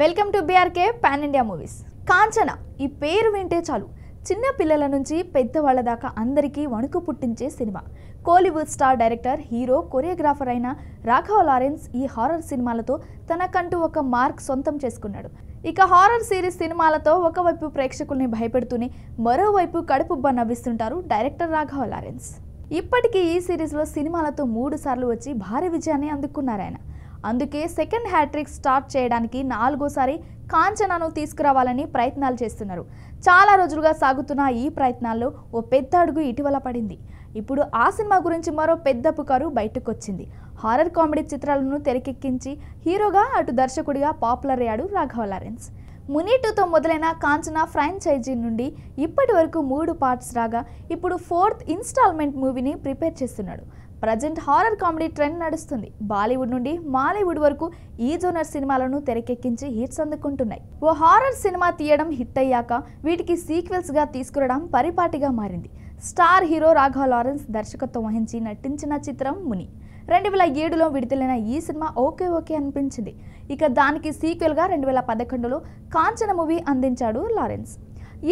Welcome to BRK pan India movies. Kanchana ఈ పేరు వింటే చాలు చిన్న పిల్లల నుంచి పెద్దవాళ్ల దాకా అందరికీ వణుకు పుట్టించే cinema. Kollywood star director, hero, choreographer అయిన రాఘవ లారెన్స్ ఈ హారర్ సినిమాలతో తనకంటూ ఒక మార్క్ సొంతం చేసుకున్నాడు. ఇక హారర్ సిరీస్ సినిమాలతో ఒకవైపు ప్రేక్షకుల్ని భయపెడుతూనే మరోవైపు కడుపుబ్బ నవ్విస్తుంటారు డైరెక్టర్ రాఘవ లారెన్స్. ఇప్పటికీ ఈ సిరీస్లో సినిమాలతో 3 సార్లు వచ్చి భారీ విజయాన్ని అందుకున్నారాయన. అందుకే సెకండ్ హ్యాట్రిక్ స్టార్ట్ చేయడానికి 4వసారి కాంచనాను తీసుకురావాలని ప్రయత్నాలు చేస్తున్నారు. చాలా రోజులుగా సాగుతున్న ఈ ప్రయత్నాల్లో ఓ పెద్ద అడుగు ఇటీవల పడింది. ఇప్పుడు ఆ సినిమా గురించి మరో పెద్ద పుకారు బయటకొచ్చింది. హారర్ కామెడీ చిత్రాలను తెరకెక్కించి హీరోగా అటు దర్శకుడిగా పాపులర్ అయ్యాడు రాఘవ లారెన్స్. ముని 2తో మొదలైన కాంచనా ఫ్రాంచైజీ నుండి ఇప్పటి వరకు 3 పార్ట్స్ రాగా ఇప్పుడు 4th ఇన్స్టాల్మెంట్ మూవీని ప్రిపేర్ చేస్తున్నాడు. ప్రజెంట్ హారర్ కామెడీ ట్రెండ్ నడుస్తుంది. బాలీవుడ్ నుండి మాలీవుడ్ వరకు ఈ జోనర్ సినిమాలను తెరకెక్కించి హిట్స్ అందుకుంటున్నాయి. ఓ హారర్ సినిమా తీయడం హిట్ అయ్యాక వీటికి సీక్వెల్స్ గా తీసుకురావడం పరిపాటిగా మారింది. స్టార్ హీరో రాఘవ లారెన్స్ దర్శకత్వం వహించి నటించిన చిత్రం ముని 2007లో విడుదలైన ఈ సినిమా ఓకే అనిపించింది. ఇక దానికి సీక్వెల్ గా 2011లో కాంచన మూవీ అందించాడు లారెన్స్.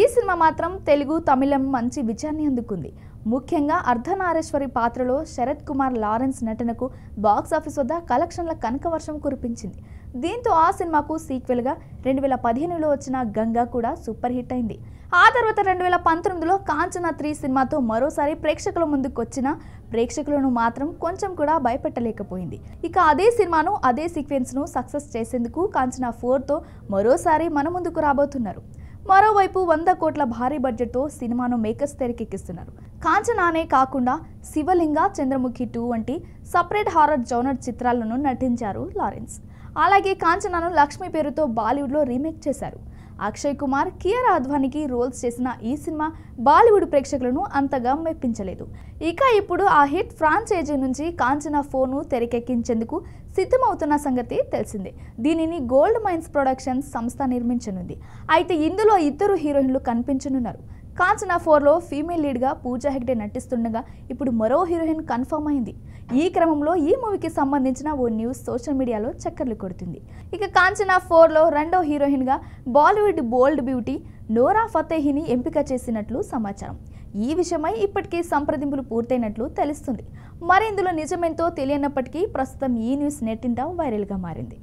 ఈ సినిమా మాత్రం తెలుగు, తమిళం మంచి విజయాన్ని అందుకుంది. ముఖ్యంగా అర్ధనారీశ్వరి పాత్రలో శరత్ కుమార్ లారెన్స్ నటనకు బాక్సాఫీస్ వద్ద కలెక్షన్ల కనకవర్షం కురిపించింది. దీంతో ఆ సినిమాకు సీక్వెల్గా 2015లో వచ్చిన గంగా కూడా సూపర్ హిట్ అయింది. ఆ తర్వాత 2019లో కాంచనా 3 సినిమాతో మరోసారి ప్రేక్షకుల ముందుకు వచ్చిన ప్రేక్షకులను మాత్రం కొంచెం కూడా భయపెట్టలేకపోయింది. ఇక అదే సినిమాను, అదే సీక్వెన్స్ను సక్సెస్ చేసేందుకు కాంచనా 4తో మరోసారి మన ముందుకు రాబోతున్నారు. మరోవైపు 100 కోట్ల భారీ బడ్జెట్తో సినిమాను మేకర్స్ తెరకెక్కిస్తున్నారు. కాంచనానే కాకుండా శివలింగ, చంద్రముఖి 2 వంటి సపరేట్ హారర్ జోనర్ చిత్రాలను నటించారు లారెన్స్. అలాగే కాంచనాను లక్ష్మి పేరుతో బాలీవుడ్లో రీమేక్ చేశారు. అక్షయ్ కుమార్, కియారా అద్వానీకి రోల్స్ చేసిన ఈ సినిమా బాలీవుడ్ ప్రేక్షకులను అంతగా మెప్పించలేదు. ఇక ఇప్పుడు ఆ హిట్ ఫ్రాంచైజీ నుంచి కాంచనా 4ను తెరకెక్కించేందుకు సిద్ధమవుతున్న సంగతి తెలిసిందే. దీనిని గోల్డ్ మైన్స్ ప్రొడక్షన్స్ సంస్థ నిర్మించనుంది. అయితే ఇందులో 2 హీరోయిన్లు కనిపించనున్నారు. కాంచనా 4లో ఫీమేల్ లీడ్గా పూజా హెగ్డే నటిస్తుండగా ఇప్పుడు మరో హీరోయిన్ కన్ఫర్మ్ అయింది. ఈ క్రమంలో ఈ మూవీకి సంబంధించిన ఓ న్యూస్ సోషల్ మీడియాలో చక్కర్లు కొడుతుంది. ఇక కాంచనా 4లో 2వ హీరోయిన్గా బాలీవుడ్ బోల్డ్ బ్యూటీ నోరా ఫతేహిని ఎంపిక చేసినట్లు సమాచారం. ఈ విషయమై ఇప్పటికే సంప్రదింపులు పూర్తయినట్లు తెలుస్తుంది. మరి ఇందులో నిజమేంతో తెలియనప్పటికీ ప్రస్తుతం ఈ న్యూస్ నెట్టింట వైరల్గా మారింది.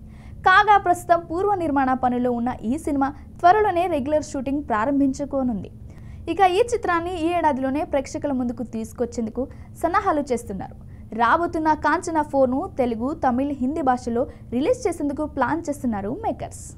కాగా ప్రస్తుతం పూర్వ నిర్మాణ పనుల్లో ఉన్న ఈ సినిమా త్వరలోనే రెగ్యులర్ షూటింగ్ ప్రారంభించుకోనుంది. ఇక ఈ చిత్రాన్ని ఈ ఏడాదిలోనే ప్రేక్షకుల ముందుకు తీసుకొచ్చేందుకు సన్నాహాలు చేస్తున్నారు. రాబోతున్న కాంచనా 4ను తెలుగు, తమిళ్, హిందీ భాషలో రిలీజ్ చేసేందుకు ప్లాన్ చేస్తున్నారు మేకర్స్.